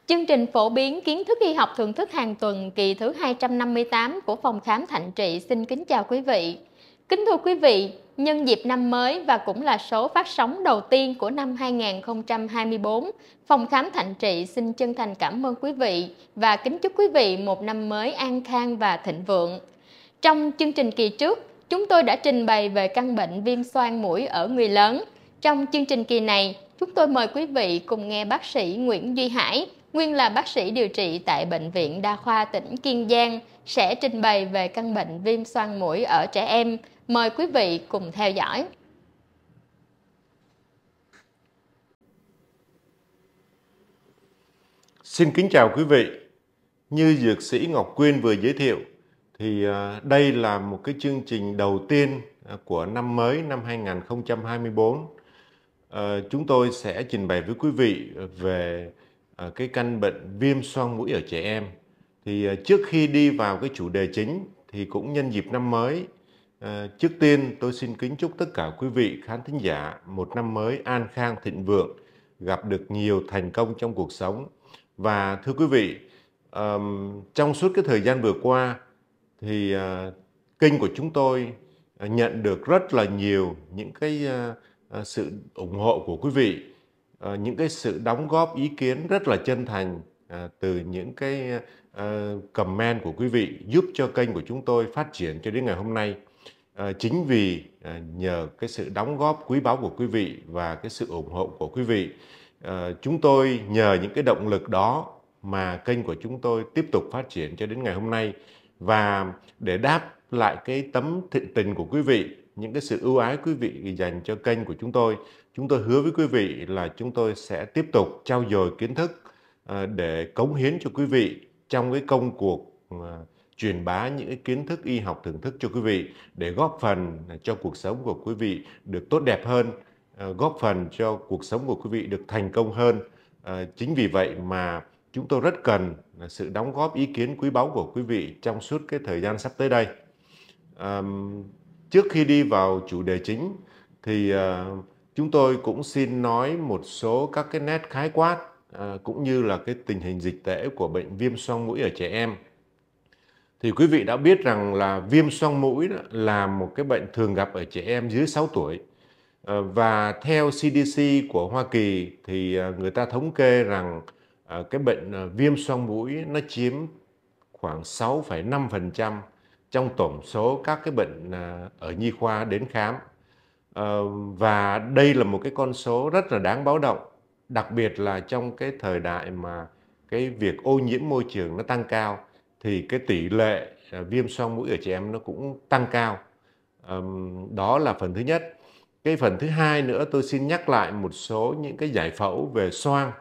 Chương trình phổ biến kiến thức y học thưởng thức hàng tuần kỳ thứ 258 của Phòng Khám Thạnh Trị xin kính chào quý vị. Kính thưa quý vị, nhân dịp năm mới và cũng là số phát sóng đầu tiên của năm 2024, Phòng Khám Thạnh Trị xin chân thành cảm ơn quý vị và kính chúc quý vị một năm mới an khang và thịnh vượng. Trong chương trình kỳ trước, chúng tôi đã trình bày về căn bệnh viêm xoang mũi ở người lớn. Trong chương trình kỳ này, chúng tôi mời quý vị cùng nghe bác sĩ Nguyễn Duy Hải, nguyên là bác sĩ điều trị tại Bệnh viện Đa khoa tỉnh Kiên Giang, sẽ trình bày về căn bệnh viêm xoang mũi ở trẻ em. Mời quý vị cùng theo dõi. Xin kính chào quý vị. Như dược sĩ Ngọc Quyên vừa giới thiệu, thì đây là một cái chương trình đầu tiên của năm mới năm 2024. Chúng tôi sẽ trình bày với quý vị về cái căn bệnh viêm xoang mũi ở trẻ em. Thì trước khi đi vào cái chủ đề chính thì cũng nhân dịp năm mới, trước tiên tôi xin kính chúc tất cả quý vị khán thính giả một năm mới an khang thịnh vượng, gặp được nhiều thành công trong cuộc sống. Và thưa quý vị, trong suốt cái thời gian vừa qua thì kênh của chúng tôi nhận được rất là nhiều những cái sự ủng hộ của quý vị, những cái sự đóng góp ý kiến rất là chân thành từ những cái comment của quý vị, giúp cho kênh của chúng tôi phát triển cho đến ngày hôm nay. Chính vì nhờ cái sự đóng góp quý báu của quý vị và cái sự ủng hộ của quý vị, chúng tôi nhờ những cái động lực đó mà kênh của chúng tôi tiếp tục phát triển cho đến ngày hôm nay. Và để đáp lại cái tấm thiện tình của quý vị, những cái sự ưu ái quý vị dành cho kênh của chúng tôi hứa với quý vị là chúng tôi sẽ tiếp tục trau dồi kiến thức để cống hiến cho quý vị trong cái công cuộc truyền bá những cái kiến thức y học thưởng thức cho quý vị, để góp phần cho cuộc sống của quý vị được tốt đẹp hơn, góp phần cho cuộc sống của quý vị được thành công hơn. Chính vì vậy mà chúng tôi rất cần sự đóng góp ý kiến quý báu của quý vị trong suốt cái thời gian sắp tới đây. Trước khi đi vào chủ đề chính thì chúng tôi cũng xin nói một số các cái nét khái quát cũng như là cái tình hình dịch tễ của bệnh viêm xoang mũi ở trẻ em. Thì quý vị đã biết rằng là viêm xoang mũi là một cái bệnh thường gặp ở trẻ em dưới 6 tuổi. Và theo CDC của Hoa Kỳ thì người ta thống kê rằng cái bệnh viêm xoang mũi nó chiếm khoảng 6,5% trong tổng số các cái bệnh ở nhi khoa đến khám. Và đây là một cái con số rất là đáng báo động, đặc biệt là trong cái thời đại mà cái việc ô nhiễm môi trường nó tăng cao, thì cái tỷ lệ viêm xoang mũi ở trẻ em nó cũng tăng cao. Đó là phần thứ nhất. Cái phần thứ hai nữa, tôi xin nhắc lại một số những cái giải phẫu về xoang.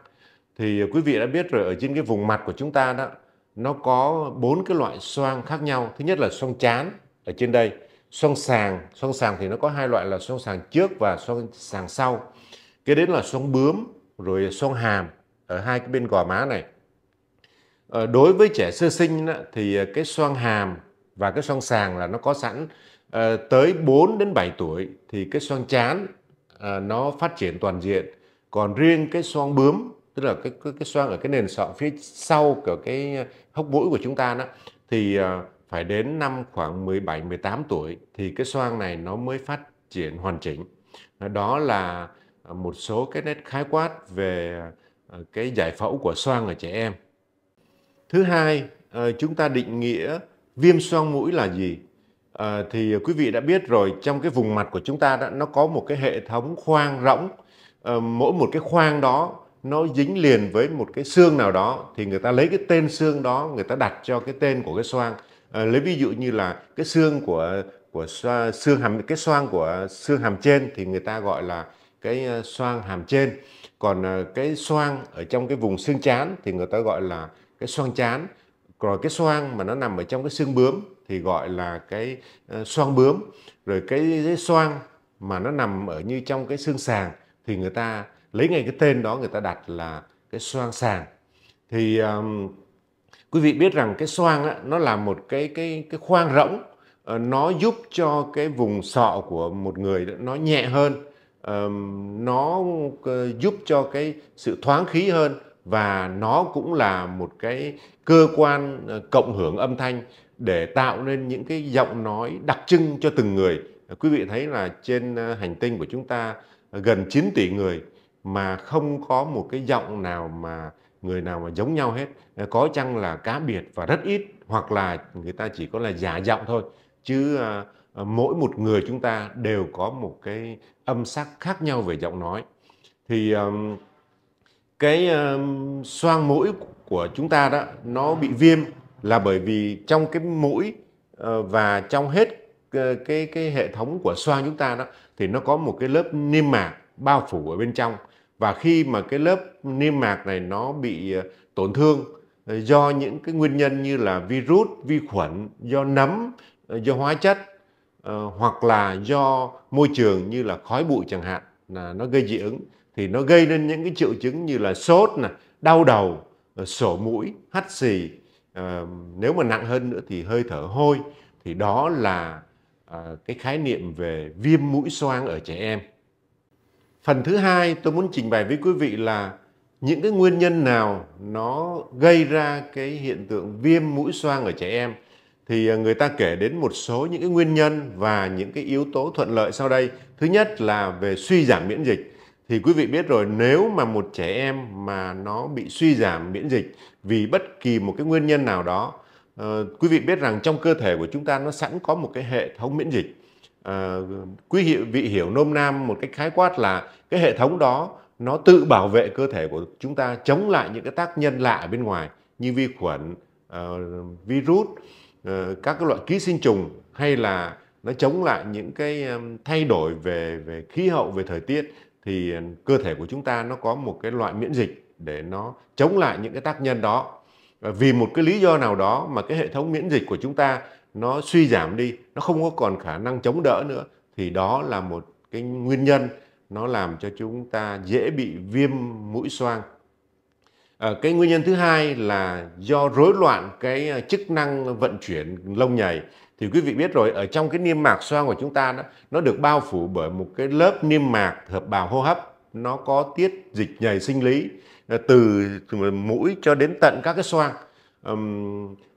Thì quý vị đã biết rồi, ở trên cái vùng mặt của chúng ta đó, nó có 4 cái loại xoang khác nhau. Thứ nhất là xoang trán ở trên đây, xoang sàng thì nó có 2 loại là xoang sàng trước và xoang sàng sau. Cái đến là xoang bướm, rồi xoang hàm ở hai cái bên gò má này. Đối với trẻ sơ sinh thì cái xoang hàm và cái xoang sàng là nó có sẵn. Tới 4 đến 7 tuổi thì cái xoang trán nó phát triển toàn diện. Còn riêng cái xoang bướm, tức là cái xoang ở cái nền sọ phía sau của cái hốc mũi của chúng ta đó, thì phải đến năm khoảng 17-18 tuổi thì cái xoang này nó mới phát triển hoàn chỉnh. Đó là một số cái nét khái quát về cái giải phẫu của xoang ở trẻ em. Thứ hai, chúng ta định nghĩa viêm xoang mũi là gì? Thì quý vị đã biết rồi, trong cái vùng mặt của chúng ta đó, nó có một cái hệ thống khoang rỗng. Mỗi một cái khoang đó nó dính liền với một cái xương nào đó, thì người ta lấy cái tên xương đó, người ta đặt cho cái tên của cái xoang. Lấy ví dụ như là cái xương của xương hàm, cái xoang của xương hàm trên thì người ta gọi là cái xoang hàm trên. Còn cái xoang ở trong cái vùng xương trán thì người ta gọi là cái xoang trán. Rồi cái xoang mà nó nằm ở trong cái xương bướm thì gọi là cái xoang bướm. Rồi cái xoang mà nó nằm ở như trong cái xương sàng thì người ta lấy ngay cái tên đó, người ta đặt là cái xoang sàng. Thì quý vị biết rằng cái xoang nó là một cái khoang rỗng, nó giúp cho cái vùng sọ của một người nó nhẹ hơn, nó giúp cho cái sự thoáng khí hơn, và nó cũng là một cái cơ quan cộng hưởng âm thanh để tạo nên những cái giọng nói đặc trưng cho từng người. Quý vị thấy là trên hành tinh của chúng ta gần 9 tỷ người mà không có một cái giọng nào mà người nào mà giống nhau hết. Có chăng là cá biệt và rất ít, hoặc là người ta chỉ có là giả giọng thôi, chứ mỗi một người chúng ta đều có một cái âm sắc khác nhau về giọng nói. Thì cái xoang mũi của chúng ta đó nó bị viêm là bởi vì trong cái mũi và trong hết cái hệ thống của xoang chúng ta đó thì nó có một cái lớp niêm mạc bao phủ ở bên trong, và khi mà cái lớp niêm mạc này nó bị tổn thương do những cái nguyên nhân như là virus, vi khuẩn, do nấm, do hóa chất, hoặc là do môi trường như là khói bụi chẳng hạn, là nó gây dị ứng, thì nó gây nên những cái triệu chứng như là sốt, đau đầu, sổ mũi, hắt xì, nếu mà nặng hơn nữa thì hơi thở hôi. Thì đó là cái khái niệm về viêm mũi xoang ở trẻ em. Phần thứ hai tôi muốn trình bày với quý vị là những cái nguyên nhân nào nó gây ra cái hiện tượng viêm mũi xoang ở trẻ em. Thì người ta kể đến một số những cái nguyên nhân và những cái yếu tố thuận lợi sau đây. Thứ nhất là về suy giảm miễn dịch. Thì quý vị biết rồi, nếu mà một trẻ em mà nó bị suy giảm miễn dịch vì bất kỳ một cái nguyên nhân nào đó, quý vị biết rằng trong cơ thể của chúng ta nó sẵn có một cái hệ thống miễn dịch. Quý vị hiểu nôm nam một cách khái quát là cái hệ thống đó nó tự bảo vệ cơ thể của chúng ta chống lại những cái tác nhân lạ ở bên ngoài như vi khuẩn, virus, các cái loại ký sinh trùng, hay là nó chống lại những cái thay đổi về khí hậu, về thời tiết. Thì cơ thể của chúng ta nó có một cái loại miễn dịch để nó chống lại những cái tác nhân đó. Vì một cái lý do nào đó mà cái hệ thống miễn dịch của chúng ta nó suy giảm đi, nó không có còn khả năng chống đỡ nữa, thì đó là một cái nguyên nhân nó làm cho chúng ta dễ bị viêm mũi xoang. Cái nguyên nhân thứ hai là do rối loạn cái chức năng vận chuyển lông nhầy. Thì quý vị biết rồi, ở trong cái niêm mạc xoang của chúng ta đó, nó được bao phủ bởi một cái lớp niêm mạc hợp bào hô hấp, nó có tiết dịch nhầy sinh lý từ mũi cho đến tận các cái xoang.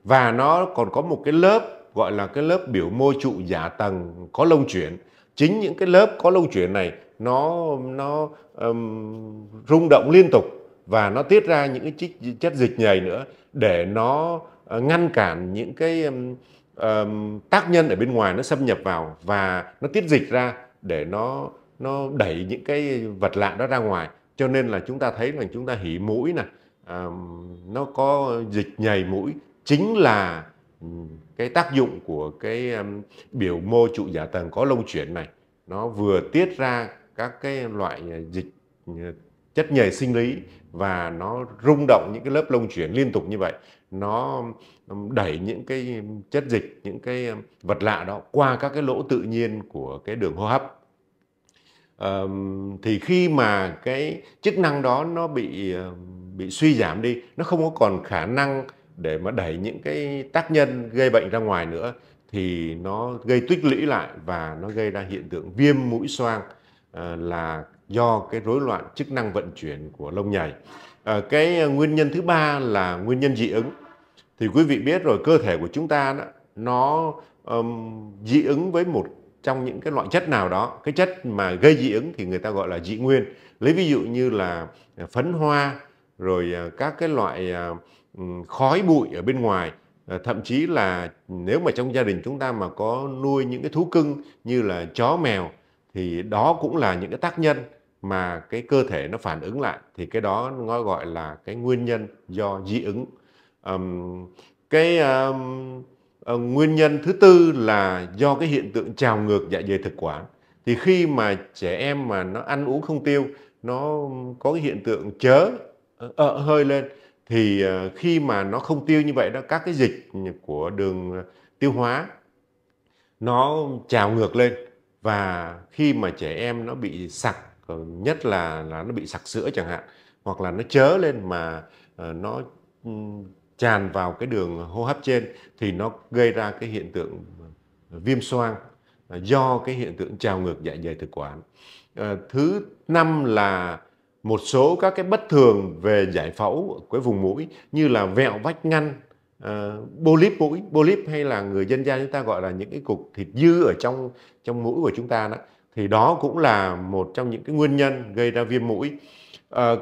Và nó còn có một cái lớp gọi là cái lớp biểu mô trụ giả tầng có lông chuyển. Chính những cái lớp có lông chuyển này nó rung động liên tục và nó tiết ra những cái chất dịch nhầy nữa để nó ngăn cản những cái tác nhân ở bên ngoài nó xâm nhập vào, và nó tiết dịch ra để nó đẩy những cái vật lạ đó ra ngoài. Cho nên là chúng ta thấy là chúng ta hỉ mũi này, nó có dịch nhầy mũi, chính là cái tác dụng của cái biểu mô trụ giả tầng có lông chuyển này. Nó vừa tiết ra các cái loại dịch chất nhầy sinh lý và nó rung động những cái lớp lông chuyển liên tục như vậy, nó đẩy những cái chất dịch, những cái vật lạ đó qua các cái lỗ tự nhiên của cái đường hô hấp. Thì khi mà cái chức năng đó nó bị suy giảm đi, nó không có còn khả năng để mà đẩy những cái tác nhân gây bệnh ra ngoài nữa, thì nó gây tích lũy lại và nó gây ra hiện tượng viêm mũi xoang, là do cái rối loạn chức năng vận chuyển của lông nhầy. Cái nguyên nhân thứ ba là nguyên nhân dị ứng. Thì quý vị biết rồi, cơ thể của chúng ta đó, nó dị ứng với một trong những cái loại chất nào đó. Cái chất mà gây dị ứng thì người ta gọi là dị nguyên. Lấy ví dụ như là phấn hoa, rồi các cái loại khói bụi ở bên ngoài. Thậm chí là nếu mà trong gia đình chúng ta mà có nuôi những cái thú cưng như là chó mèo, thì đó cũng là những cái tác nhân mà cái cơ thể nó phản ứng lại. Thì cái đó nó gọi là cái nguyên nhân do dị ứng. Nguyên nhân thứ tư là do cái hiện tượng trào ngược dạ dày thực quản. Thì khi mà trẻ em mà nó ăn uống không tiêu, nó có cái hiện tượng chớ, hơi lên, thì khi mà nó không tiêu như vậy đó, các cái dịch của đường tiêu hóa nó trào ngược lên, và khi mà trẻ em nó bị sặc, nhất là nó bị sặc sữa chẳng hạn, hoặc là nó chớ lên mà nó tràn vào cái đường hô hấp trên, thì nó gây ra cái hiện tượng viêm xoang do cái hiện tượng trào ngược dạ dày thực quản. Thứ năm là một số các cái bất thường về giải phẫu của cái vùng mũi như là vẹo vách ngăn, polyp mũi, polyp hay là người dân gian chúng ta gọi là những cái cục thịt dư ở trong mũi của chúng ta đó, thì đó cũng là một trong những cái nguyên nhân gây ra viêm mũi.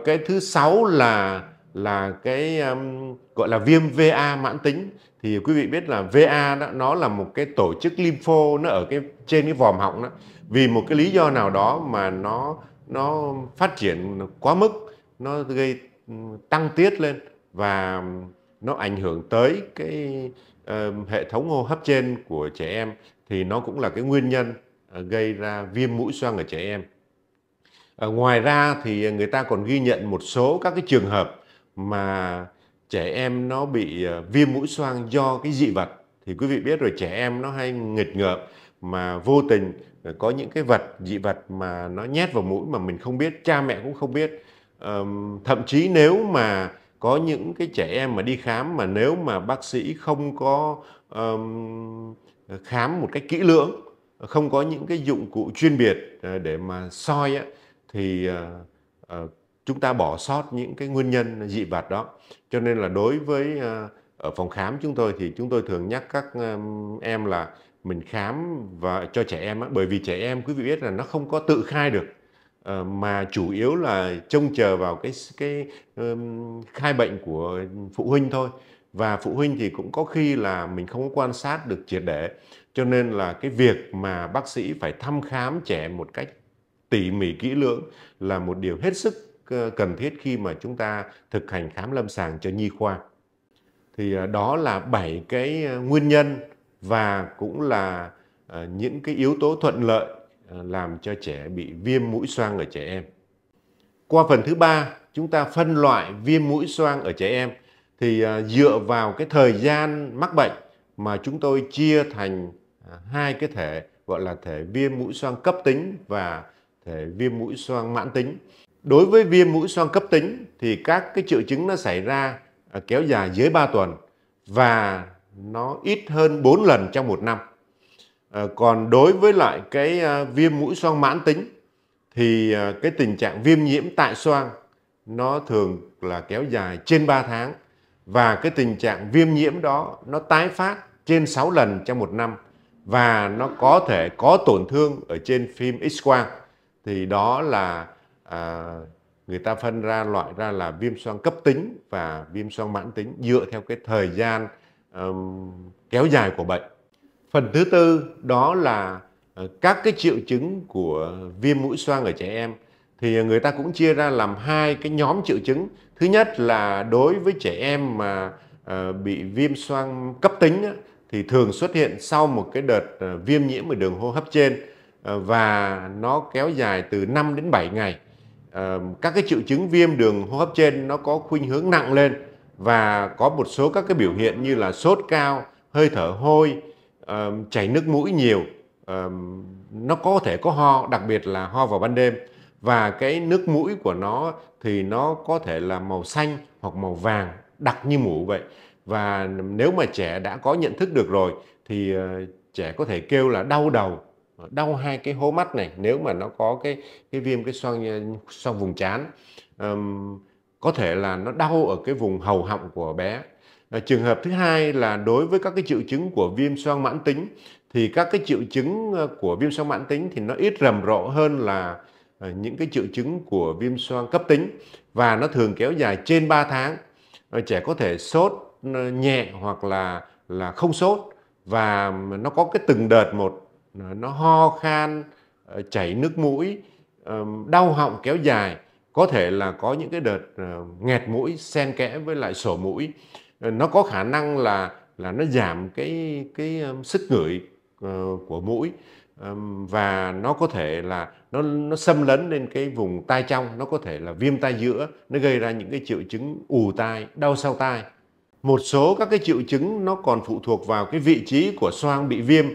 Cái thứ sáu là cái gọi là viêm VA mãn tính. Thì quý vị biết là VA đó, nó là một cái tổ chức lympho, nó ở trên cái vòm họng đó. Vì một cái lý do nào đó mà nó phát triển quá mức, nó gây tăng tiết lên và nó ảnh hưởng tới cái hệ thống hô hấp trên của trẻ em, thì nó cũng là cái nguyên nhân gây ra viêm mũi xoang ở trẻ em. Ngoài ra thì người ta còn ghi nhận một số các cái trường hợp mà trẻ em nó bị viêm mũi xoang do cái dị vật. Thì quý vị biết rồi, trẻ em nó hay nghịch ngợm mà vô tình có những cái dị vật mà nó nhét vào mũi mà mình không biết, cha mẹ cũng không biết. Thậm chí nếu mà có những cái trẻ em mà đi khám mà nếu mà bác sĩ không có khám một cách kỹ lưỡng, không có những cái dụng cụ chuyên biệt để mà soi á, thì chúng ta bỏ sót những cái nguyên nhân dị vật đó. Cho nên là đối với ở phòng khám chúng tôi thì chúng tôi thường nhắc các em là mình khám và cho trẻ em á, bởi vì trẻ em quý vị biết là nó không có tự khai được, mà chủ yếu là trông chờ vào cái khai bệnh của phụ huynh thôi. Và phụ huynh thì cũng có khi là mình không có quan sát được triệt để. Cho nên là cái việc mà bác sĩ phải thăm khám trẻ một cách tỉ mỉ kỹ lưỡng là một điều hết sức cần thiết khi mà chúng ta thực hành khám lâm sàng cho nhi khoa. Thì đó là 7 cái nguyên nhân và cũng là những cái yếu tố thuận lợi làm cho trẻ bị viêm mũi xoang ở trẻ em. Qua phần thứ 3, chúng ta phân loại viêm mũi xoang ở trẻ em. Thì dựa vào cái thời gian mắc bệnh mà chúng tôi chia thành hai cái thể, gọi là thể viêm mũi xoang cấp tính và thể viêm mũi xoang mãn tính. Đối với viêm mũi xoang cấp tính thì các cái triệu chứng nó xảy ra kéo dài dưới 3 tuần và nó ít hơn 4 lần trong một năm. Còn đối với lại cái viêm mũi xoang mãn tính thì cái tình trạng viêm nhiễm tại xoang nó thường là kéo dài trên 3 tháng và cái tình trạng viêm nhiễm đó nó tái phát trên 6 lần trong một năm và nó có thể có tổn thương ở trên phim X-quang. Thì đó là người ta phân loại ra là viêm xoang cấp tính và viêm xoang mãn tính dựa theo cái thời gian kéo dài của bệnh. Phần thứ tư đó là các cái triệu chứng của viêm mũi xoang ở trẻ em. Thì người ta cũng chia ra làm hai cái nhóm triệu chứng. Thứ nhất là đối với trẻ em mà bị viêm xoang cấp tính á, thì thường xuất hiện sau một cái đợt viêm nhiễm ở đường hô hấp trên và nó kéo dài từ 5 đến 7 ngày. Các cái triệu chứng viêm đường hô hấp trên nó có khuynh hướng nặng lên và có một số các cái biểu hiện như là sốt cao, hơi thở hôi, chảy nước mũi nhiều, nó có thể có ho, đặc biệt là ho vào ban đêm. Và cái nước mũi của nó thì nó có thể là màu xanh hoặc màu vàng, đặc như mủ vậy. Và nếu mà trẻ đã có nhận thức được rồi thì trẻ có thể kêu là đau đầu, đau hai cái hố mắt này nếu mà nó có cái viêm cái xoang vùng trán. Có thể là nó đau ở cái vùng hầu họng của bé. Trường hợp thứ hai là đối với các cái triệu chứng của viêm xoang mãn tính thì các cái triệu chứng của viêm xoang mãn tính thì nó ít rầm rộ hơn là những cái triệu chứng của viêm xoang cấp tính và nó thường kéo dài trên 3 tháng. Trẻ có thể sốt nhẹ hoặc là không sốt và nó có cái từng đợt một, nó ho khan, chảy nước mũi, đau họng kéo dài, có thể là có những cái đợt nghẹt mũi xen kẽ với lại sổ mũi. Nó có khả năng là nó giảm cái sức ngửi của mũi và nó có thể là nó xâm lấn lên cái vùng tai trong, nó có thể là viêm tai giữa, nó gây ra những cái triệu chứng ù tai, đau sau tai. Một số các cái triệu chứng nó còn phụ thuộc vào cái vị trí của xoang bị viêm.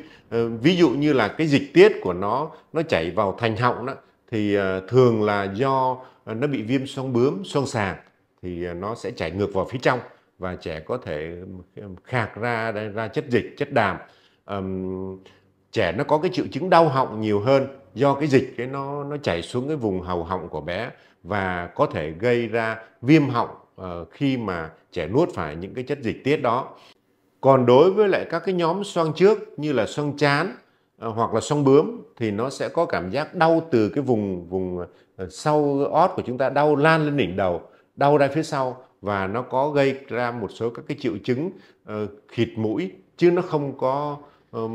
Ví dụ như là cái dịch tiết của nó chảy vào thành họng đó, thì thường là do nó bị viêm xoang bướm, xoang sàng thì nó sẽ chảy ngược vào phía trong và trẻ có thể khạc ra chất dịch, chất đàm. Trẻ nó có cái triệu chứng đau họng nhiều hơn do cái dịch nó chảy xuống cái vùng hầu họng của bé và có thể gây ra viêm họng khi mà trẻ nuốt phải những cái chất dịch tiết đó. Còn đối với lại các cái nhóm xoang trước như là xoang trán hoặc là xoang bướm thì nó sẽ có cảm giác đau từ cái vùng sau ót của chúng ta, đau lan lên đỉnh đầu, đau ra phía sau, và nó có gây ra một số các cái triệu chứng khịt mũi chứ nó không có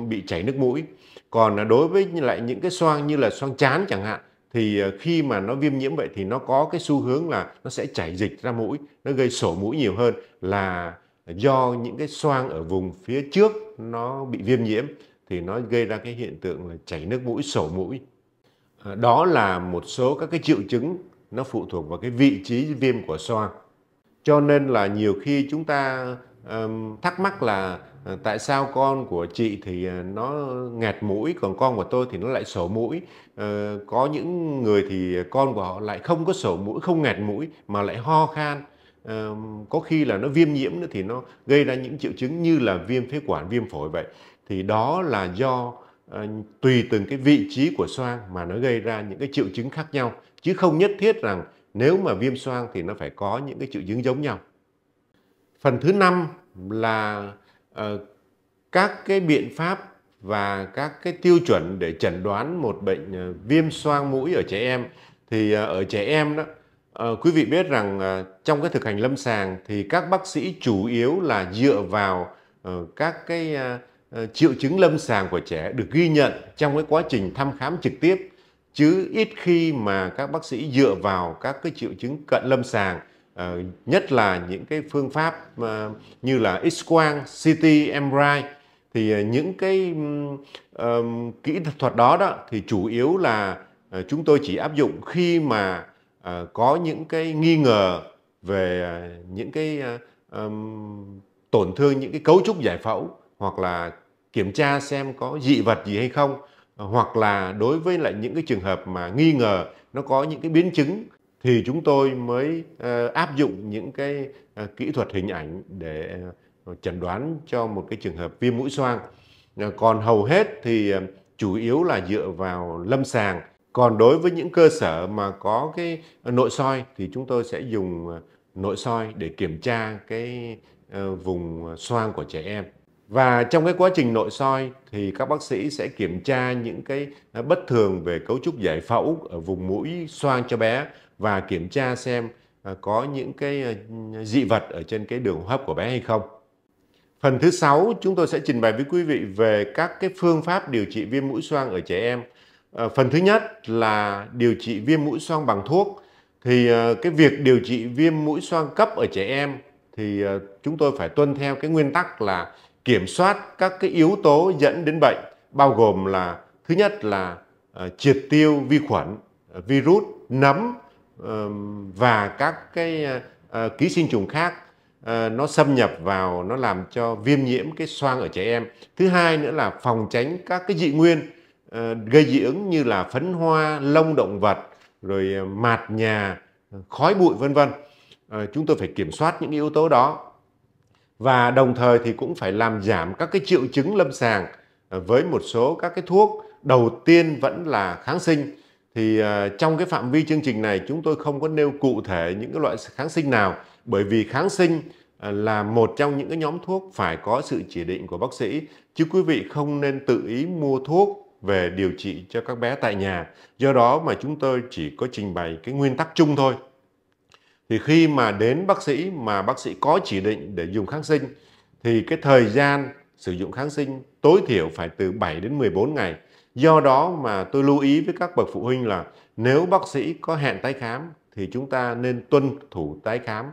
bị chảy nước mũi. Còn đối với lại những cái xoang như là xoang trán chẳng hạn thì khi mà nó viêm nhiễm vậy thì nó có cái xu hướng là nó sẽ chảy dịch ra mũi, nó gây sổ mũi nhiều hơn là do những cái xoang ở vùng phía trước nó bị viêm nhiễm thì nó gây ra cái hiện tượng là chảy nước mũi, sổ mũi. Đó là một số các cái triệu chứng nó phụ thuộc vào cái vị trí viêm của xoang. Cho nên là nhiều khi chúng ta thắc mắc là tại sao con của chị thì nó nghẹt mũi, còn con của tôi thì nó lại sổ mũi. Có những người thì con của họ lại không có sổ mũi, không nghẹt mũi mà lại ho khan. Có khi là nó viêm nhiễm nữa thì nó gây ra những triệu chứng như là viêm phế quản, viêm phổi vậy. Thì đó là do tùy từng cái vị trí của xoang mà nó gây ra những cái triệu chứng khác nhau, chứ không nhất thiết rằng nếu mà viêm xoang thì nó phải có những cái triệu chứng giống nhau. Phần thứ 5 là các cái biện pháp và các cái tiêu chuẩn để chẩn đoán một bệnh viêm xoang mũi ở trẻ em. Thì ở trẻ em đó, quý vị biết rằng trong cái thực hành lâm sàng thì các bác sĩ chủ yếu là dựa vào các cái triệu chứng lâm sàng của trẻ được ghi nhận trong cái quá trình thăm khám trực tiếp, chứ ít khi mà các bác sĩ dựa vào các cái triệu chứng cận lâm sàng, nhất là những cái phương pháp như là X-quang, CT, MRI. Thì những cái kỹ thuật đó thì chủ yếu là chúng tôi chỉ áp dụng khi mà có những cái nghi ngờ về những cái tổn thương, những cái cấu trúc giải phẫu, hoặc là kiểm tra xem có dị vật gì hay không, hoặc là đối với lại những cái trường hợp mà nghi ngờ nó có những cái biến chứng thì chúng tôi mới áp dụng những cái kỹ thuật hình ảnh để chẩn đoán cho một cái trường hợp viêm mũi xoang. Còn hầu hết thì chủ yếu là dựa vào lâm sàng. Còn đối với những cơ sở mà có cái nội soi thì chúng tôi sẽ dùng nội soi để kiểm tra cái vùng xoang của trẻ em. Và trong cái quá trình nội soi thì các bác sĩ sẽ kiểm tra những cái bất thường về cấu trúc giải phẫu ở vùng mũi xoang cho bé, và kiểm tra xem có những cái dị vật ở trên cái đường hô hấp của bé hay không. Phần thứ 6 chúng tôi sẽ trình bày với quý vị về các cái phương pháp điều trị viêm mũi xoang ở trẻ em. Phần thứ nhất là điều trị viêm mũi xoang bằng thuốc. Thì cái việc điều trị viêm mũi xoang cấp ở trẻ em thì chúng tôi phải tuân theo cái nguyên tắc là kiểm soát các cái yếu tố dẫn đến bệnh, bao gồm là thứ nhất là triệt tiêu vi khuẩn, virus, nấm và các cái ký sinh trùng khác nó xâm nhập vào, nó làm cho viêm nhiễm cái xoang ở trẻ em. Thứ hai nữa là phòng tránh các cái dị nguyên gây dị ứng như là phấn hoa, lông động vật, rồi mạt nhà, khói bụi vân vân. Chúng tôi phải kiểm soát những yếu tố đó. Và đồng thời thì cũng phải làm giảm các cái triệu chứng lâm sàng với một số các cái thuốc. Đầu tiên vẫn là kháng sinh. Thì trong cái phạm vi chương trình này chúng tôi không có nêu cụ thể những cái loại kháng sinh nào, bởi vì kháng sinh là một trong những cái nhóm thuốc phải có sự chỉ định của bác sĩ, chứ quý vị không nên tự ý mua thuốc về điều trị cho các bé tại nhà. Do đó mà chúng tôi chỉ có trình bày cái nguyên tắc chung thôi. Thì khi mà đến bác sĩ mà bác sĩ có chỉ định để dùng kháng sinh thì cái thời gian sử dụng kháng sinh tối thiểu phải từ 7 đến 14 ngày. Do đó mà tôi lưu ý với các bậc phụ huynh là nếu bác sĩ có hẹn tái khám thì chúng ta nên tuân thủ tái khám.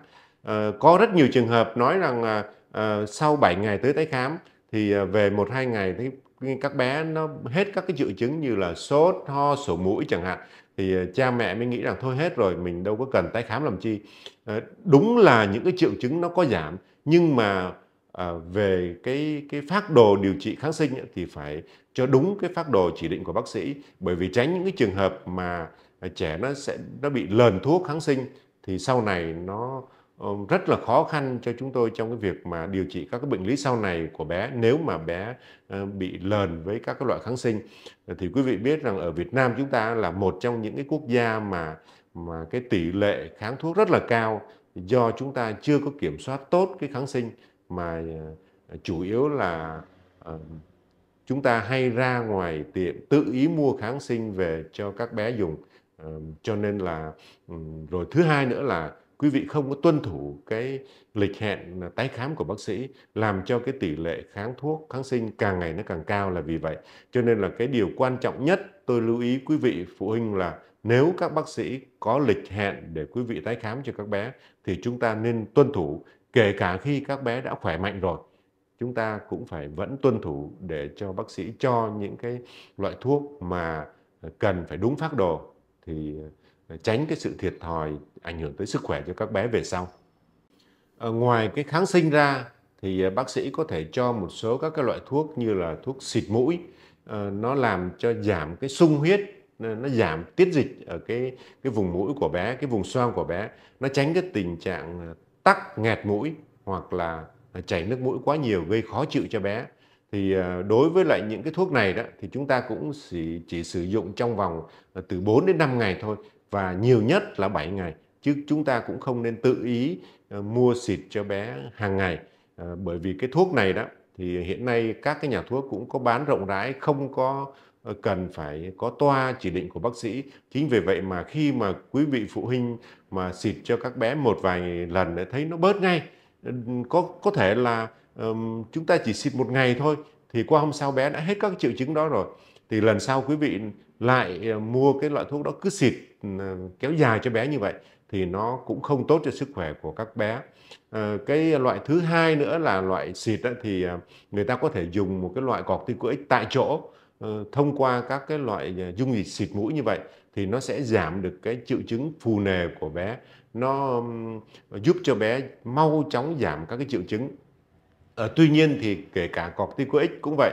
Có rất nhiều trường hợp nói rằng sau 7 ngày tới tái khám thì về 1-2 ngày thì các bé nó hết các cái triệu chứng như là sốt, ho, sổ mũi chẳng hạn, thì cha mẹ mới nghĩ rằng thôi hết rồi, mình đâu có cần tái khám làm chi. Đúng là những cái triệu chứng nó có giảm, nhưng mà về cái phác đồ điều trị kháng sinh thì phải cho đúng cái phác đồ chỉ định của bác sĩ, bởi vì tránh những cái trường hợp mà trẻ nó bị lờn thuốc kháng sinh thì sau này nó rất là khó khăn cho chúng tôi trong cái việc mà điều trị các cái bệnh lý sau này của bé nếu mà bé bị lờn với các cái loại kháng sinh. Thì quý vị biết rằng ở Việt Nam chúng ta là một trong những cái quốc gia mà mà cái tỷ lệ kháng thuốc rất là cao do chúng ta chưa có kiểm soát tốt cái kháng sinh, mà chủ yếu là chúng ta hay ra ngoài tiệm tự ý mua kháng sinh về cho các bé dùng. Cho nên là rồi thứ hai nữa là quý vị không có tuân thủ cái lịch hẹn tái khám của bác sĩ, làm cho cái tỷ lệ kháng thuốc, kháng sinh càng ngày nó càng cao là vì vậy. Cho nên là cái điều quan trọng nhất tôi lưu ý quý vị phụ huynh là nếu các bác sĩ có lịch hẹn để quý vị tái khám cho các bé thì chúng ta nên tuân thủ, kể cả khi các bé đã khỏe mạnh rồi. Chúng ta cũng phải vẫn tuân thủ để cho bác sĩ cho những cái loại thuốc mà cần phải đúng phác đồ, thì tránh cái sự thiệt thòi ảnh hưởng tới sức khỏe cho các bé về sau. Ngoài cái kháng sinh ra thì bác sĩ có thể cho một số các cái loại thuốc như là thuốc xịt mũi, nó làm cho giảm cái sung huyết, nó giảm tiết dịch ở cái vùng mũi của bé, cái vùng xoang của bé, nó tránh cái tình trạng tắc nghẹt mũi hoặc là chảy nước mũi quá nhiều gây khó chịu cho bé. Thì đối với lại những cái thuốc này đó thì chúng ta cũng chỉ sử dụng trong vòng từ 4 đến 5 ngày thôi, và nhiều nhất là 7 ngày, chứ chúng ta cũng không nên tự ý mua xịt cho bé hàng ngày. Bởi vì cái thuốc này đó thì hiện nay các cái nhà thuốc cũng có bán rộng rãi, không có cần phải có toa chỉ định của bác sĩ. Chính vì vậy mà khi mà quý vị phụ huynh mà xịt cho các bé một vài lần để thấy nó bớt ngay, có thể là chúng ta chỉ xịt một ngày thôi thì qua hôm sau bé đã hết các triệu chứng đó rồi, thì lần sau quý vị lại mua cái loại thuốc đó cứ xịt kéo dài cho bé như vậy thì nó cũng không tốt cho sức khỏe của các bé. Cái loại thứ hai nữa là loại xịt đó, thì người ta có thể dùng một cái loại corticoid tại chỗ thông qua các cái loại dung dịch xịt mũi như vậy thì nó sẽ giảm được cái triệu chứng phù nề của bé, nó giúp cho bé mau chóng giảm các cái triệu chứng. Tuy nhiên thì kể cả corticoid cũng vậy,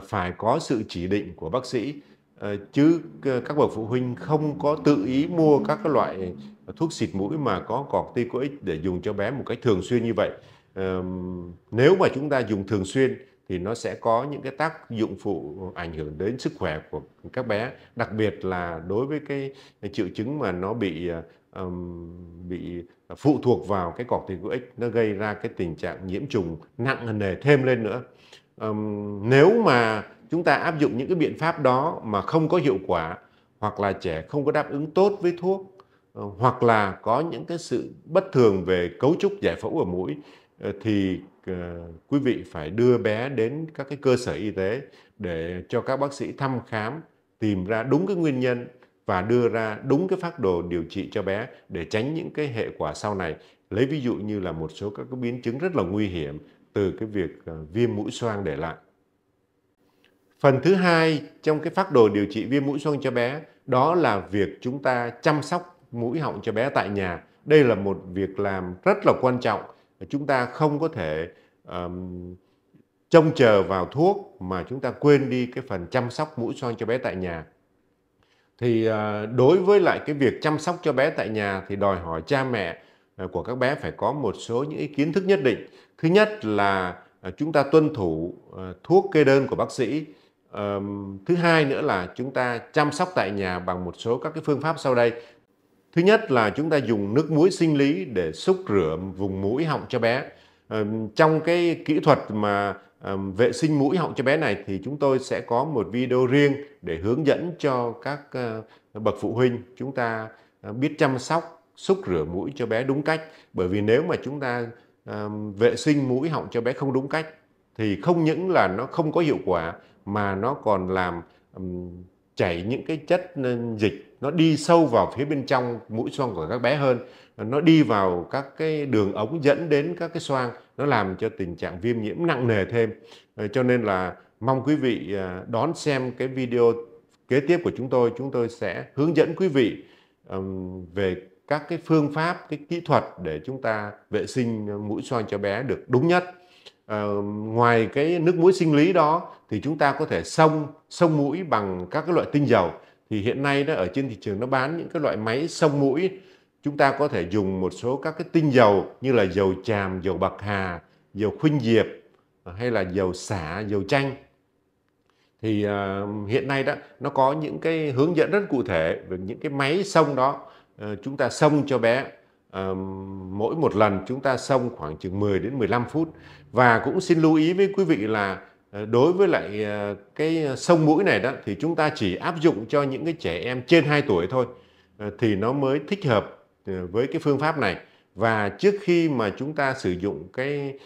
phải có sự chỉ định của bác sĩ, chứ các bậc phụ huynh không có tự ý mua các cái loại thuốc xịt mũi mà có corticoid để dùng cho bé một cách thường xuyên như vậy. Nếu mà chúng ta dùng thường xuyên thì nó sẽ có những cái tác dụng phụ ảnh hưởng đến sức khỏe của các bé, đặc biệt là đối với cái triệu chứng mà nó bị phụ thuộc vào cái corticoid, nó gây ra cái tình trạng nhiễm trùng nặng nề thêm lên nữa. Nếu mà chúng ta áp dụng những cái biện pháp đó mà không có hiệu quả, hoặc là trẻ không có đáp ứng tốt với thuốc, hoặc là có những cái sự bất thường về cấu trúc giải phẫu ở mũi, thì quý vị phải đưa bé đến các cái cơ sở y tế để cho các bác sĩ thăm khám, tìm ra đúng cái nguyên nhân và đưa ra đúng cái phác đồ điều trị cho bé để tránh những cái hệ quả sau này. Lấy ví dụ như là một số các cái biến chứng rất là nguy hiểm từ cái việc viêm mũi xoang để lại. Phần thứ hai trong cái phác đồ điều trị viêm mũi xoang cho bé đó là việc chúng ta chăm sóc mũi họng cho bé tại nhà. Đây là một việc làm rất là quan trọng. Chúng ta không có thể trông chờ vào thuốc mà chúng ta quên đi cái phần chăm sóc mũi xoang cho bé tại nhà. Thì đối với lại cái việc chăm sóc cho bé tại nhà thì đòi hỏi cha mẹ của các bé phải có một số những kiến thức nhất định. Thứ nhất là chúng ta tuân thủ thuốc kê đơn của bác sĩ. Thứ hai nữa là chúng ta chăm sóc tại nhà bằng một số các cái phương pháp sau đây. Thứ nhất là chúng ta dùng nước muối sinh lý để xúc rửa vùng mũi họng cho bé. Trong cái kỹ thuật mà vệ sinh mũi họng cho bé này thì chúng tôi sẽ có một video riêng để hướng dẫn cho các bậc phụ huynh chúng ta biết chăm sóc, xúc rửa mũi cho bé đúng cách. Bởi vì nếu mà chúng ta vệ sinh mũi họng cho bé không đúng cách thì không những là nó không có hiệu quả mà nó còn làm chảy những cái chất dịch, nó đi sâu vào phía bên trong mũi xoang của các bé hơn, nó đi vào các cái đường ống dẫn đến các cái xoang, nó làm cho tình trạng viêm nhiễm nặng nề thêm. Cho nên là mong quý vị đón xem cái video kế tiếp của chúng tôi sẽ hướng dẫn quý vị về các cái phương pháp, cái kỹ thuật để chúng ta vệ sinh mũi xoang cho bé được đúng nhất. Ngoài cái nước muối sinh lý đó thì chúng ta có thể xông mũi bằng các cái loại tinh dầu. Thì hiện nay đó ở trên thị trường nó bán những cái loại máy xông mũi. Chúng ta có thể dùng một số các cái tinh dầu như là dầu tràm, dầu bạc hà, dầu khuynh diệp hay là dầu xả, dầu chanh. Thì hiện nay đó nó có những cái hướng dẫn rất cụ thể về những cái máy xông đó. chúng ta xông cho bé. Mỗi một lần chúng ta xông khoảng chừng 10 đến 15 phút. Và cũng xin lưu ý với quý vị là đối với lại cái xông mũi này đó thì chúng ta chỉ áp dụng cho những cái trẻ em trên 2 tuổi thôi thì nó mới thích hợp với cái phương pháp này. Và trước khi mà chúng ta sử dụng cái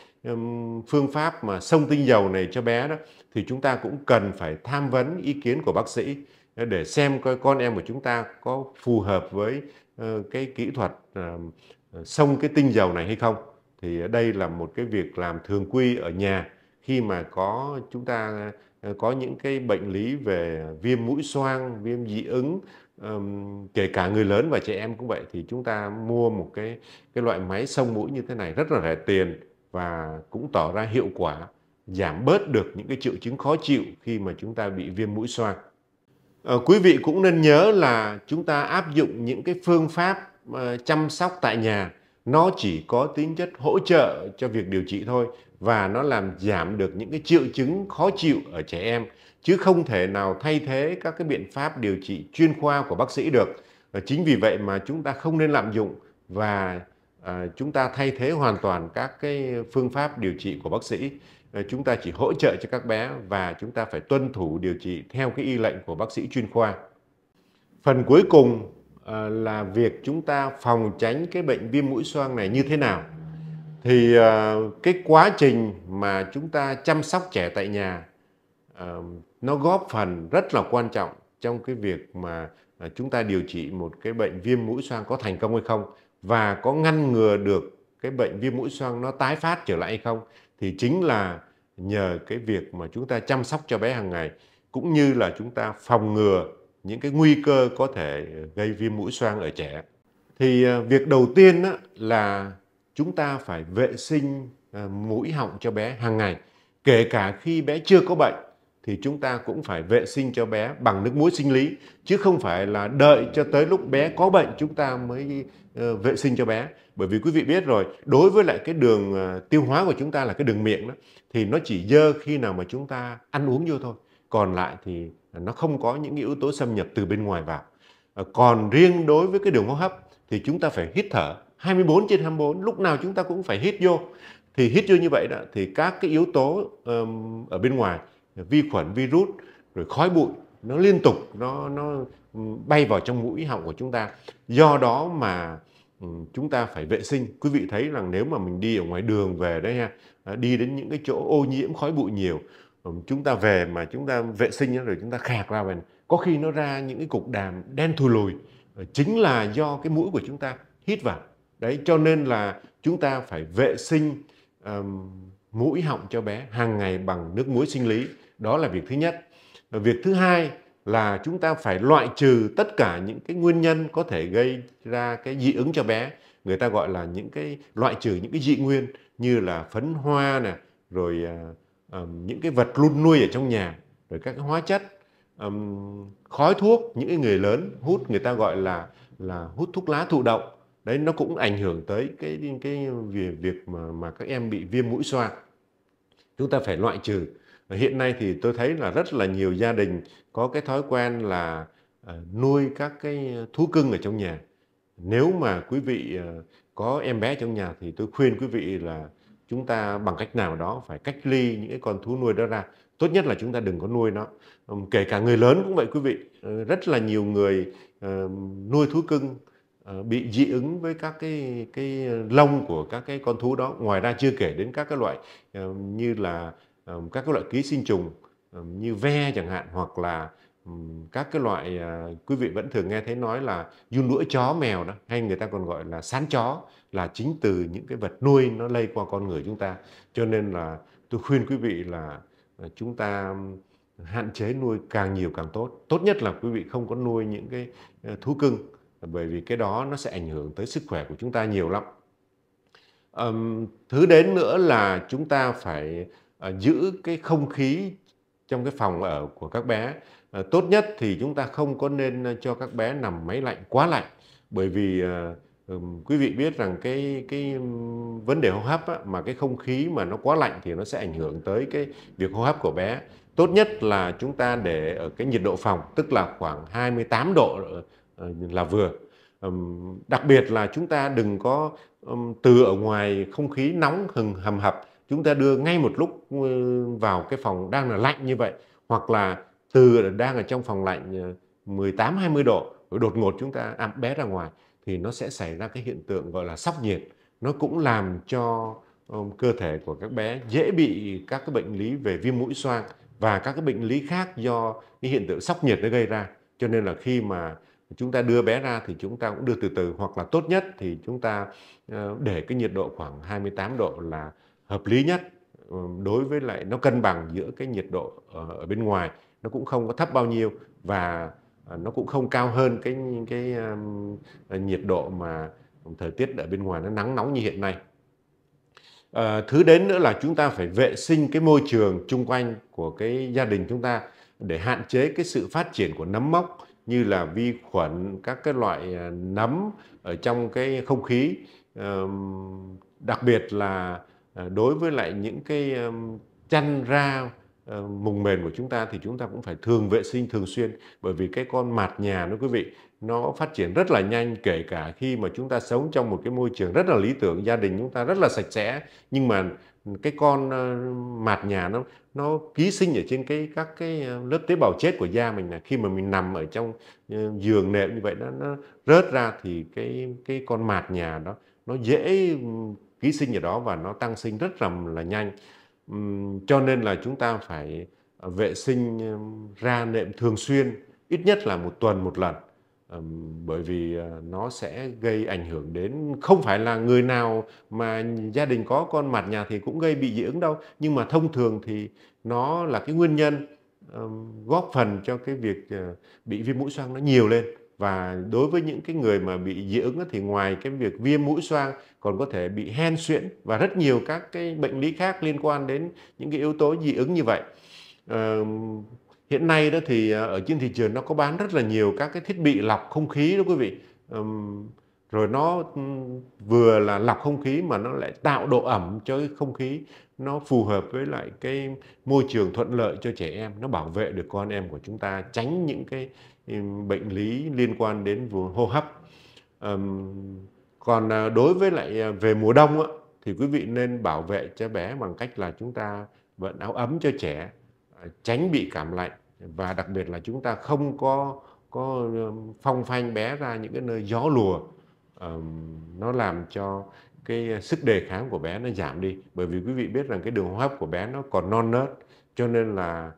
phương pháp mà xông tinh dầu này cho bé đó thì chúng ta cũng cần phải tham vấn ý kiến của bác sĩ để xem coi con em của chúng ta có phù hợp với cái kỹ thuật xông cái tinh dầu này hay không. Thì đây là một cái việc làm thường quy ở nhà khi mà chúng ta có những cái bệnh lý về viêm mũi xoang, viêm dị ứng, kể cả người lớn và trẻ em cũng vậy, thì chúng ta mua một cái loại máy xông mũi như thế này rất là rẻ tiền và cũng tỏ ra hiệu quả, giảm bớt được những cái triệu chứng khó chịu khi mà chúng ta bị viêm mũi xoang. Quý vị cũng nên nhớ là chúng ta áp dụng những cái phương pháp chăm sóc tại nhà, nó chỉ có tính chất hỗ trợ cho việc điều trị thôi và nó làm giảm được những cái triệu chứng khó chịu ở trẻ em, chứ không thể nào thay thế các cái biện pháp điều trị chuyên khoa của bác sĩ được. Chính vì vậy mà chúng ta không nên lạm dụng và chúng ta thay thế hoàn toàn các cái phương pháp điều trị của bác sĩ. Chúng ta chỉ hỗ trợ cho các bé và chúng ta phải tuân thủ điều trị theo cái y lệnh của bác sĩ chuyên khoa. Phần cuối cùng là việc chúng ta phòng tránh cái bệnh viêm mũi xoang này như thế nào. Thì cái quá trình mà chúng ta chăm sóc trẻ tại nhà nó góp phần rất là quan trọng trong cái việc mà chúng ta điều trị một cái bệnh viêm mũi xoang có thành công hay không và có ngăn ngừa được cái bệnh viêm mũi xoang nó tái phát trở lại hay không, thì chính là nhờ cái việc mà chúng ta chăm sóc cho bé hàng ngày cũng như là chúng ta phòng ngừa những cái nguy cơ có thể gây viêm mũi xoang ở trẻ. Thì việc đầu tiên là chúng ta phải vệ sinh mũi họng cho bé hàng ngày. Kể cả khi bé chưa có bệnh thì chúng ta cũng phải vệ sinh cho bé bằng nước muối sinh lý, chứ không phải là đợi cho tới lúc bé có bệnh chúng ta mới vệ sinh cho bé. Bởi vì quý vị biết rồi, đối với lại cái đường tiêu hóa của chúng ta là cái đường miệng đó, thì nó chỉ dơ khi nào mà chúng ta ăn uống vô thôi. Còn lại thì nó không có những yếu tố xâm nhập từ bên ngoài vào. Còn riêng đối với cái đường hô hấp thì chúng ta phải hít thở 24/24, lúc nào chúng ta cũng phải hít vô. Thì hít vô như vậy đó thì các cái yếu tố ở bên ngoài, vi khuẩn, virus, rồi khói bụi nó liên tục nó bay vào trong mũi họng của chúng ta. Do đó mà chúng ta phải vệ sinh. Quý vị thấy rằng nếu mà mình đi ở ngoài đường về đấy ha, đi đến những cái chỗ ô nhiễm khói bụi nhiều, chúng ta về mà chúng ta vệ sinh rồi chúng ta khạc ra về, có khi nó ra những cái cục đàm đen thùi lùi, chính là do cái mũi của chúng ta hít vào. Đấy, cho nên là chúng ta phải vệ sinh mũi họng cho bé hàng ngày bằng nước muối sinh lý. Đó là việc thứ nhất. Việc thứ hai là chúng ta phải loại trừ tất cả những cái nguyên nhân có thể gây ra cái dị ứng cho bé. Người ta gọi là những cái loại trừ những cái dị nguyên như là phấn hoa nè, rồi những cái vật luôn nuôi ở trong nhà, rồi các cái hóa chất, khói thuốc, những cái người lớn hút, người ta gọi là hút thuốc lá thụ động. Đấy, nó cũng ảnh hưởng tới cái việc mà các em bị viêm mũi xoang. Chúng ta phải loại trừ. Hiện nay thì tôi thấy là rất là nhiều gia đình có cái thói quen là nuôi các cái thú cưng ở trong nhà. Nếu mà quý vị có em bé trong nhà thì tôi khuyên quý vị là chúng ta bằng cách nào đó phải cách ly những cái con thú nuôi đó ra. Tốt nhất là chúng ta đừng có nuôi nó. Kể cả người lớn cũng vậy quý vị. Rất là nhiều người nuôi thú cưng bị dị ứng với các cái lông của các cái con thú đó. Ngoài ra chưa kể đến các cái loại như là các cái loại ký sinh trùng như ve chẳng hạn, hoặc là các cái loại quý vị vẫn thường nghe thấy nói là giun đũa chó mèo đó, hay người ta còn gọi là sán chó, là chính từ những cái vật nuôi nó lây qua con người chúng ta. Cho nên là tôi khuyên quý vị là chúng ta hạn chế nuôi càng nhiều càng tốt. Tốt nhất là quý vị không có nuôi những cái thú cưng, bởi vì cái đó nó sẽ ảnh hưởng tới sức khỏe của chúng ta nhiều lắm. Thứ đến nữa là chúng ta phải giữ cái không khí trong cái phòng ở của các bé. Tốt nhất thì chúng ta không có nên cho các bé nằm máy lạnh quá lạnh, bởi vì quý vị biết rằng cái vấn đề hô hấp mà cái không khí mà nó quá lạnh thì nó sẽ ảnh hưởng tới cái việc hô hấp của bé. Tốt nhất là chúng ta để ở cái nhiệt độ phòng, tức là khoảng 28 độ là vừa. Đặc biệt là chúng ta đừng có từ ở ngoài không khí nóng hầm hập, chúng ta đưa ngay một lúc vào cái phòng đang là lạnh như vậy, hoặc là từ đang ở trong phòng lạnh 18-20 độ, rồi đột ngột chúng ta ẵm bé ra ngoài, thì nó sẽ xảy ra cái hiện tượng gọi là sốc nhiệt. Nó cũng làm cho cơ thể của các bé dễ bị các cái bệnh lý về viêm mũi xoang và các cái bệnh lý khác do cái hiện tượng sốc nhiệt nó gây ra. Cho nên là khi mà chúng ta đưa bé ra thì chúng ta cũng đưa từ từ, hoặc là tốt nhất thì chúng ta để cái nhiệt độ khoảng 28 độ là hợp lý nhất. Đối với lại nó cân bằng giữa cái nhiệt độ ở bên ngoài, nó cũng không có thấp bao nhiêu và nó cũng không cao hơn cái nhiệt độ mà thời tiết ở bên ngoài nó nắng nóng như hiện nay. Thứ đến nữa là chúng ta phải vệ sinh cái môi trường chung quanh của cái gia đình chúng ta để hạn chế cái sự phát triển của nấm mốc, như là vi khuẩn, các cái loại nấm ở trong cái không khí. Đặc biệt là đối với lại những cái chăn ra mùng mền của chúng ta thì chúng ta cũng phải thường vệ sinh thường xuyên, bởi vì cái con mạt nhà đó quý vị, nó phát triển rất là nhanh. Kể cả khi mà chúng ta sống trong một cái môi trường rất là lý tưởng, gia đình chúng ta rất là sạch sẽ, nhưng mà cái con mạt nhà nó ký sinh ở trên các cái lớp tế bào chết của da mình, là khi mà mình nằm ở trong giường nệm như vậy, nó rớt ra thì cái con mạt nhà đó nó dễ ký sinh ở đó và nó tăng sinh rất là nhanh. Cho nên là chúng ta phải vệ sinh ra nệm thường xuyên, ít nhất là 1 tuần 1 lần. Bởi vì nó sẽ gây ảnh hưởng đến, không phải là người nào mà gia đình có con mạt nhà thì cũng gây bị dị ứng đâu, nhưng mà thông thường thì nó là cái nguyên nhân góp phần cho cái việc bị viêm mũi xoang nó nhiều lên. Và đối với những cái người mà bị dị ứng thì ngoài cái việc viêm mũi xoang còn có thể bị hen suyễn và rất nhiều các cái bệnh lý khác liên quan đến những cái yếu tố dị ứng như vậy. Hiện nay đó thì ở trên thị trường nó có bán rất là nhiều các cái thiết bị lọc không khí đó quý vị. Rồi nó vừa là lọc không khí mà nó lại tạo độ ẩm cho cái không khí, nó phù hợp với lại cái môi trường thuận lợi cho trẻ em, nó bảo vệ được con em của chúng ta tránh những cái bệnh lý liên quan đến vùng hô hấp. Còn đối với lại về mùa đông á, thì quý vị nên bảo vệ cho bé bằng cách là chúng ta vận áo ấm cho trẻ, tránh bị cảm lạnh, và đặc biệt là chúng ta không có phong phanh bé ra những cái nơi gió lùa. Nó làm cho cái sức đề kháng của bé nó giảm đi, bởi vì quý vị biết rằng cái đường hô hấp của bé nó còn non nớt, cho nên là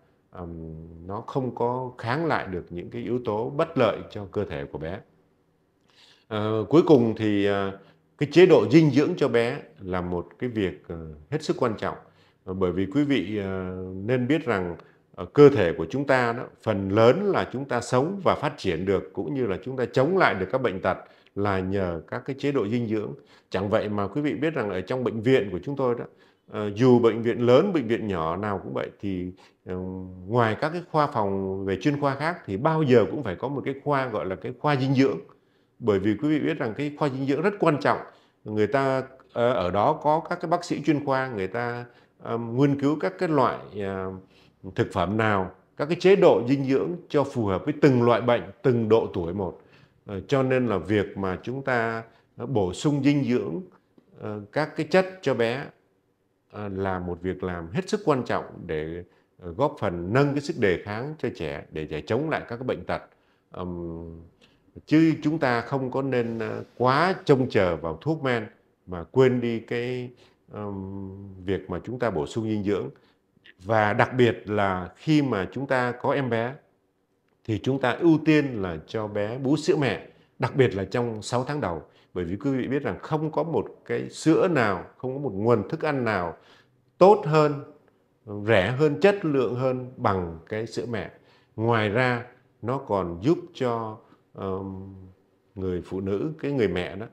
nó không có kháng lại được những cái yếu tố bất lợi cho cơ thể của bé. Cuối cùng thì cái chế độ dinh dưỡng cho bé là một cái việc hết sức quan trọng, bởi vì quý vị nên biết rằng cơ thể của chúng ta đó, phần lớn là chúng ta sống và phát triển được, cũng như là chúng ta chống lại được các bệnh tật là nhờ các cái chế độ dinh dưỡng. Chẳng vậy mà quý vị biết rằng ở trong bệnh viện của chúng tôi đó, dù bệnh viện lớn, bệnh viện nhỏ nào cũng vậy, thì ngoài các cái khoa phòng về chuyên khoa khác thì bao giờ cũng phải có một cái khoa gọi là cái khoa dinh dưỡng. Bởi vì quý vị biết rằng cái khoa dinh dưỡng rất quan trọng. Người ta ở đó có các cái bác sĩ chuyên khoa, người ta nghiên cứu các cái loại thực phẩm nào, các cái chế độ dinh dưỡng cho phù hợp với từng loại bệnh, từng độ tuổi một. Cho nên là việc mà chúng ta bổ sung dinh dưỡng các cái chất cho bé là một việc làm hết sức quan trọng để góp phần nâng cái sức đề kháng cho trẻ, để trẻ chống lại các cái bệnh tật. Chứ chúng ta không có nên quá trông chờ vào thuốc men mà quên đi cái việc mà chúng ta bổ sung dinh dưỡng. Và đặc biệt là khi mà chúng ta có em bé thì chúng ta ưu tiên là cho bé bú sữa mẹ, đặc biệt là trong 6 tháng đầu. Bởi vì quý vị biết rằng không có một cái sữa nào, không có một nguồn thức ăn nào tốt hơn, rẻ hơn, chất lượng hơn bằng cái sữa mẹ. Ngoài ra nó còn giúp cho người phụ nữ, cái người mẹ đó,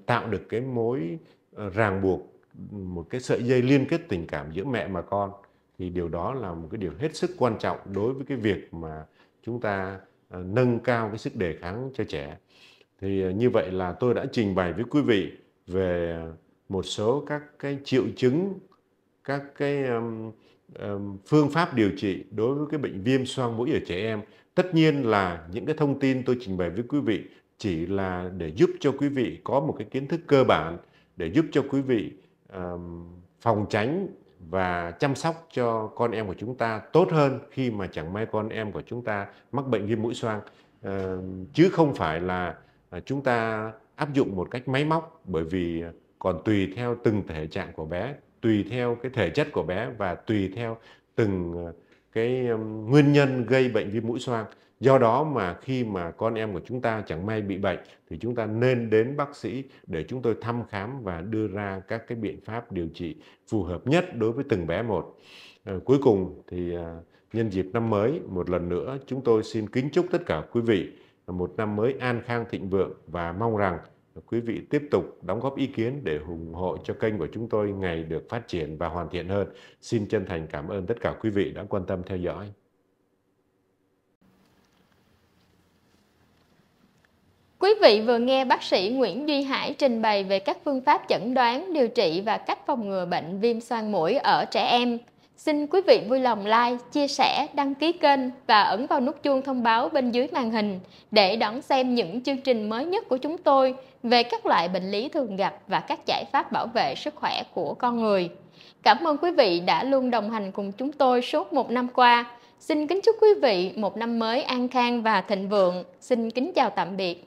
tạo được cái mối ràng buộc, một cái sợi dây liên kết tình cảm giữa mẹ và con. Thì điều đó là một cái điều hết sức quan trọng đối với cái việc mà chúng ta nâng cao cái sức đề kháng cho trẻ. Thì như vậy là tôi đã trình bày với quý vị về một số các cái triệu chứng, các cái phương pháp điều trị đối với cái bệnh viêm xoang mũi ở trẻ em. Tất nhiên là những cái thông tin tôi trình bày với quý vị chỉ là để giúp cho quý vị có một cái kiến thức cơ bản để giúp cho quý vị phòng tránh và chăm sóc cho con em của chúng ta tốt hơn khi mà chẳng may con em của chúng ta mắc bệnh viêm mũi xoang, chứ không phải là chúng ta áp dụng một cách máy móc, bởi vì còn tùy theo từng thể trạng của bé, tùy theo cái thể chất của bé và tùy theo từng cái nguyên nhân gây bệnh viêm mũi xoang. Do đó mà khi mà con em của chúng ta chẳng may bị bệnh thì chúng ta nên đến bác sĩ để chúng tôi thăm khám và đưa ra các cái biện pháp điều trị phù hợp nhất đối với từng bé một. Cuối cùng thì nhân dịp năm mới, một lần nữa chúng tôi xin kính chúc tất cả quý vị một năm mới an khang thịnh vượng và mong rằng quý vị tiếp tục đóng góp ý kiến để ủng hộ cho kênh của chúng tôi ngày được phát triển và hoàn thiện hơn. Xin chân thành cảm ơn tất cả quý vị đã quan tâm theo dõi. Quý vị vừa nghe bác sĩ Nguyễn Duy Hải trình bày về các phương pháp chẩn đoán, điều trị và cách phòng ngừa bệnh viêm xoang mũi ở trẻ em. Xin quý vị vui lòng like, chia sẻ, đăng ký kênh và ấn vào nút chuông thông báo bên dưới màn hình để đón xem những chương trình mới nhất của chúng tôi về các loại bệnh lý thường gặp và các giải pháp bảo vệ sức khỏe của con người. Cảm ơn quý vị đã luôn đồng hành cùng chúng tôi suốt một năm qua. Xin kính chúc quý vị một năm mới an khang và thịnh vượng. Xin kính chào tạm biệt.